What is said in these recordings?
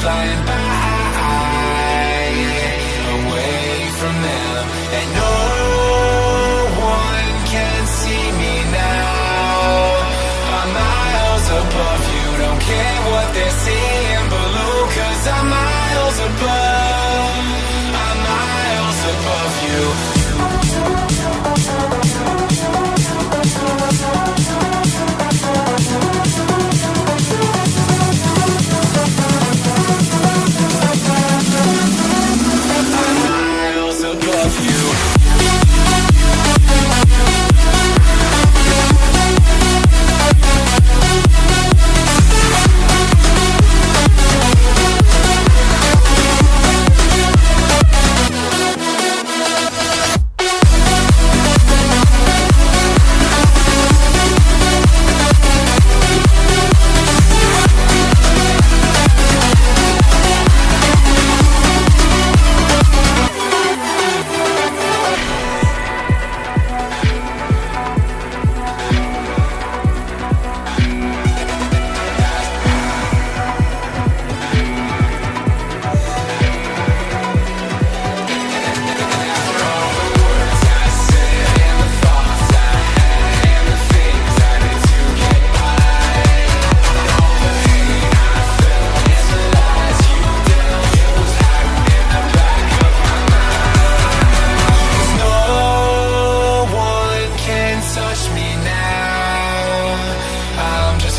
flying by, away from them. And no one can see me now. I'm miles above you, don't care what they're seeing below, 'cause I'm miles above, I'm miles above you.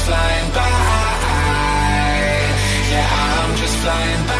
Flying by, yeah, I'm just flying by.